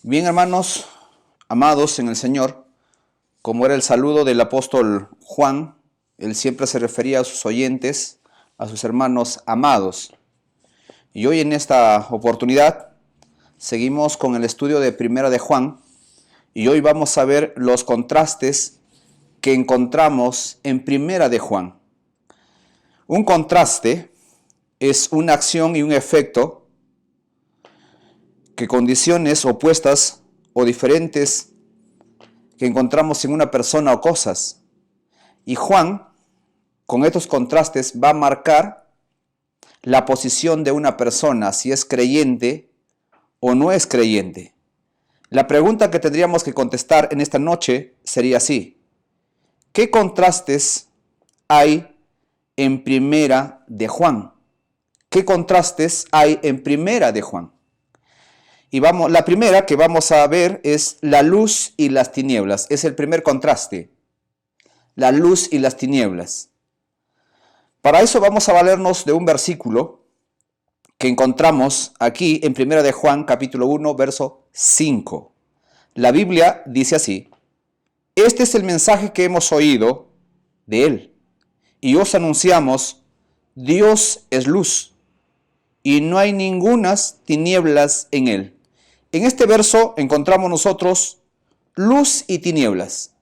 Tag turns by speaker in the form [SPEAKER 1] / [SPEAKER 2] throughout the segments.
[SPEAKER 1] Bien, hermanos, amados en el Señor, como era el saludo del apóstol Juan, él siempre se refería a sus oyentes, a sus hermanos amados. Y hoy en esta oportunidad seguimos con el estudio de Primera de Juan y hoy vamos a ver los contrastes que encontramos en Primera de Juan. Un contraste es una acción y un efecto que condiciones opuestas o diferentes que encontramos en una persona o cosas. Y Juan, con estos contrastes, va a marcar la posición de una persona, si es creyente o no es creyente. La pregunta que tendríamos que contestar en esta noche sería así: ¿qué contrastes hay en Primera de Juan? ¿Qué contrastes hay en Primera de Juan? Y la primera que vamos a ver es la luz y las tinieblas. Es el primer contraste, la luz y las tinieblas. Para eso vamos a valernos de un versículo que encontramos aquí en 1 de Juan, capítulo 1, verso 5. La Biblia dice así: este es el mensaje que hemos oído de él, y os anunciamos: Dios es luz, y no hay ningunas tinieblas en él. En este verso encontramos nosotros luz y tinieblas.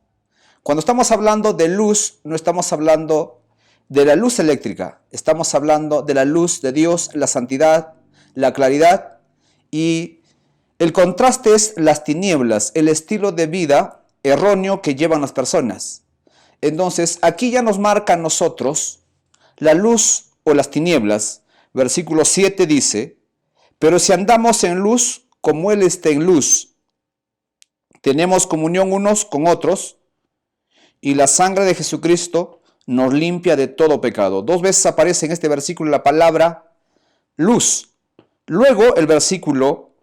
[SPEAKER 1] Cuando estamos hablando de luz, no estamos hablando de la luz eléctrica, estamos hablando de la luz de Dios, la santidad, la claridad, y el contraste es las tinieblas, el estilo de vida erróneo que llevan las personas. Entonces, aquí ya nos marca a nosotros la luz o las tinieblas. Versículo 7 dice: pero si andamos en luz, como Él está en luz, tenemos comunión unos con otros, y la sangre de Jesucristo nos limpia de todo pecado. 2 veces aparece en este versículo la palabra luz. Luego el versículo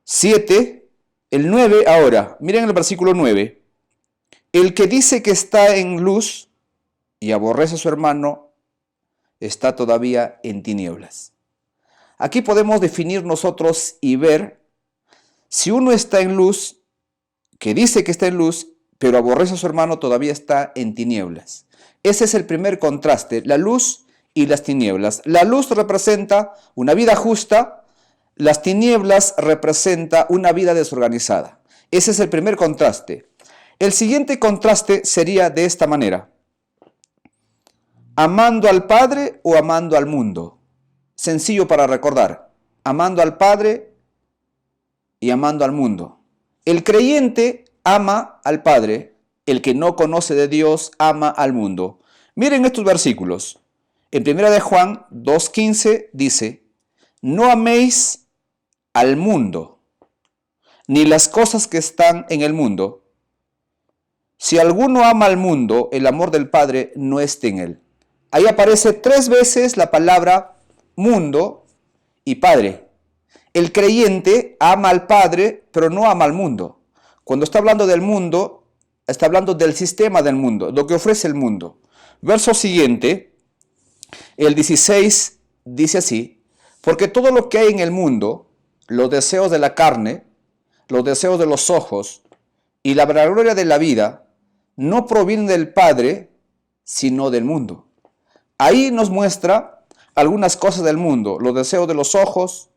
[SPEAKER 1] 7, el 9 ahora. Miren el versículo 9. El que dice que está en luz y aborrece a su hermano, está todavía en tinieblas. Aquí podemos definir nosotros y ver si uno está en luz, que dice que está en luz, pero aborrece a su hermano, todavía está en tinieblas. Ese es el primer contraste, la luz y las tinieblas. La luz representa una vida justa, las tinieblas representa una vida desorganizada. Ese es el primer contraste. El siguiente contraste sería de esta manera: amando al Padre o amando al mundo. Sencillo para recordar: amando al Padre y amando al mundo. El creyente ama al Padre, el que no conoce de Dios ama al mundo. Miren estos versículos. En 1 de Juan 2:15 dice: no améis al mundo, ni las cosas que están en el mundo. Si alguno ama al mundo, el amor del Padre no está en él. Ahí aparece 3 veces la palabra mundo y Padre. El creyente ama al Padre, pero no ama al mundo. Cuando está hablando del mundo, está hablando del sistema del mundo, lo que ofrece el mundo. Verso siguiente, el 16, dice así: porque todo lo que hay en el mundo, los deseos de la carne, los deseos de los ojos y la vanagloria de la vida, no provienen del Padre, sino del mundo. Ahí nos muestra algunas cosas del mundo, los deseos de los ojos,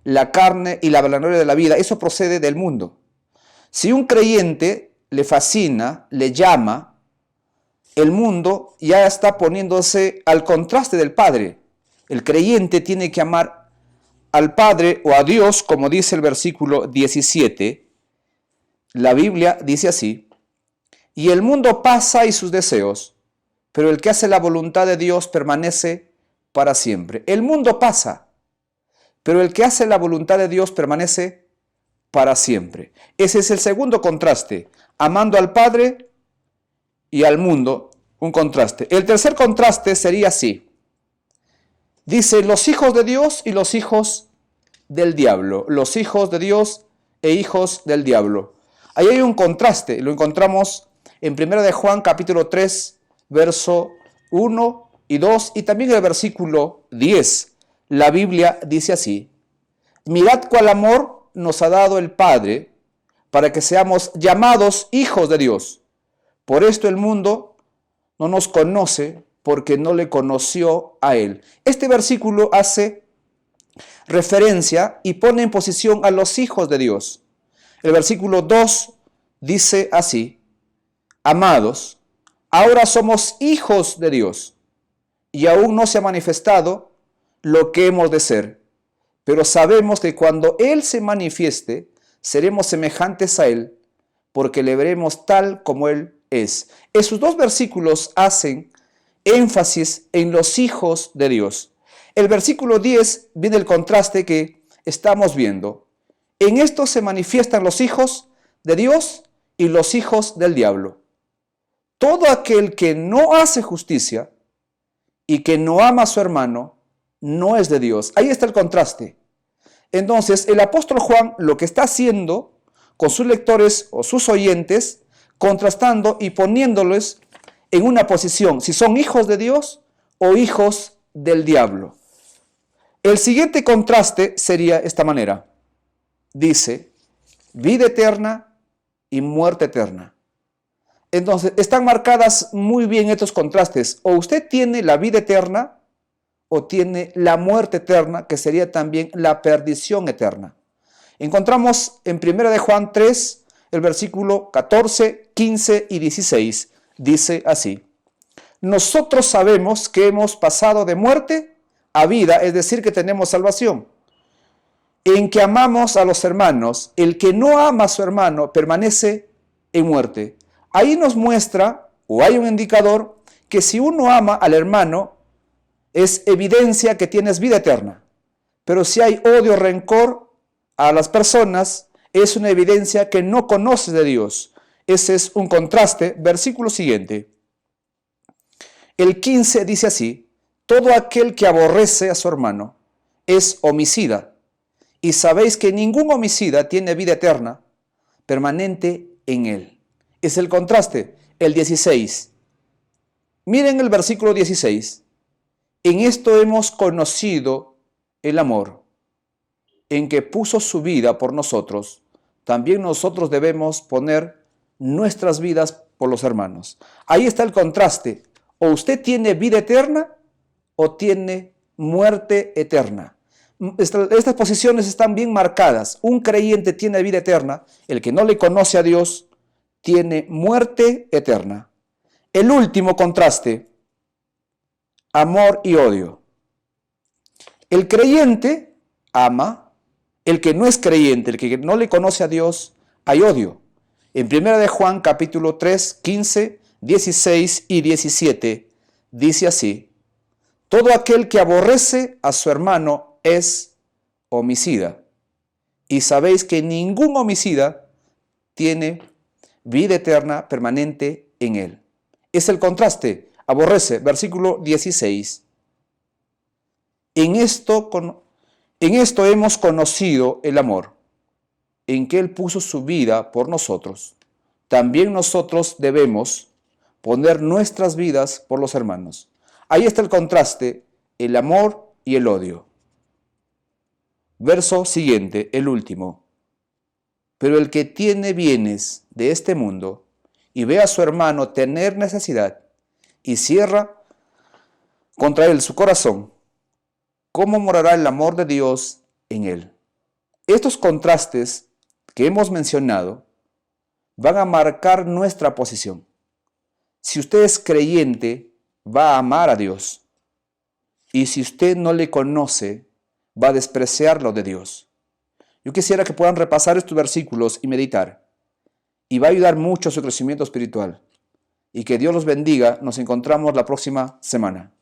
[SPEAKER 1] la carne y la vanagloria de la vida. Eso procede del mundo. Si un creyente le fascina, le llama, el mundo ya está poniéndose al contraste del Padre. El creyente tiene que amar al Padre o a Dios, como dice el versículo 17. La Biblia dice así: y el mundo pasa y sus deseos, pero el que hace la voluntad de Dios permanece para siempre. El mundo pasa, pero el que hace la voluntad de Dios permanece para siempre. Ese es el segundo contraste: amando al Padre y al mundo, un contraste. El tercer contraste sería así. Dice: los hijos de Dios y los hijos del diablo. Los hijos de Dios e hijos del diablo. Ahí hay un contraste, lo encontramos en 1 de Juan capítulo 3, verso 1 y 2, y también el versículo 10. La Biblia dice así: mirad cuál amor nos ha dado el Padre para que seamos llamados hijos de Dios. Por esto el mundo no nos conoce porque no le conoció a Él. Este versículo hace referencia y pone en posición a los hijos de Dios. El versículo 2 dice así: amados, ahora somos hijos de Dios y aún no se ha manifestado lo que hemos de ser, pero sabemos que cuando Él se manifieste, seremos semejantes a Él, porque le veremos tal como Él es. Esos dos versículos hacen énfasis en los hijos de Dios. El versículo 10 viene el contraste que estamos viendo. En esto se manifiestan los hijos de Dios y los hijos del diablo. Todo aquel que no hace justicia y que no ama a su hermano, no es de Dios. Ahí está el contraste. Entonces, el apóstol Juan lo que está haciendo con sus lectores o sus oyentes, contrastando y poniéndoles en una posición, si son hijos de Dios o hijos del diablo. El siguiente contraste sería esta manera. Dice, vida eterna y muerte eterna. Entonces, están marcadas muy bien estos contrastes. O usted tiene la vida eterna o tiene la muerte eterna, que sería también la perdición eterna. Encontramos en 1 de Juan 3, el versículo 14, 15 y 16. Dice así: nosotros sabemos que hemos pasado de muerte a vida, es decir, que tenemos salvación, en que amamos a los hermanos. El que no ama a su hermano permanece en muerte. Ahí nos muestra, o hay un indicador, que si uno ama al hermano, es evidencia que tienes vida eterna. Pero si hay odio, rencor a las personas, es una evidencia que no conoces de Dios. Ese es un contraste. Versículo siguiente. El 15 dice así: todo aquel que aborrece a su hermano es homicida, y sabéis que ningún homicida tiene vida eterna permanente en él. Es el contraste. El 16. Miren el versículo 16. En esto hemos conocido el amor, en que puso su vida por nosotros. También nosotros debemos poner nuestras vidas por los hermanos. Ahí está el contraste. O usted tiene vida eterna o tiene muerte eterna. Estas posiciones están bien marcadas. Un creyente tiene vida eterna. El que no le conoce a Dios tiene muerte eterna. El último contraste: amor y odio. El creyente ama. El que no es creyente, el que no le conoce a Dios, hay odio. En 1 de Juan capítulo 3, 15, 16 y 17 dice así: todo aquel que aborrece a su hermano es homicida, y sabéis que ningún homicida tiene vida eterna permanente en él. Es el contraste. Aborrece, versículo 16. En esto hemos conocido el amor, en que Él puso su vida por nosotros. También nosotros debemos poner nuestras vidas por los hermanos. Ahí está el contraste, el amor y el odio. Verso siguiente, el último. Pero el que tiene bienes de este mundo y ve a su hermano tener necesidad y cierra contra él su corazón, ¿cómo morará el amor de Dios en él? Estos contrastes que hemos mencionado van a marcar nuestra posición. Si usted es creyente, va a amar a Dios. Y si usted no le conoce, va a despreciar lo de Dios. Yo quisiera que puedan repasar estos versículos y meditar. Y va a ayudar mucho a su crecimiento espiritual. Y que Dios los bendiga. Nos encontramos la próxima semana.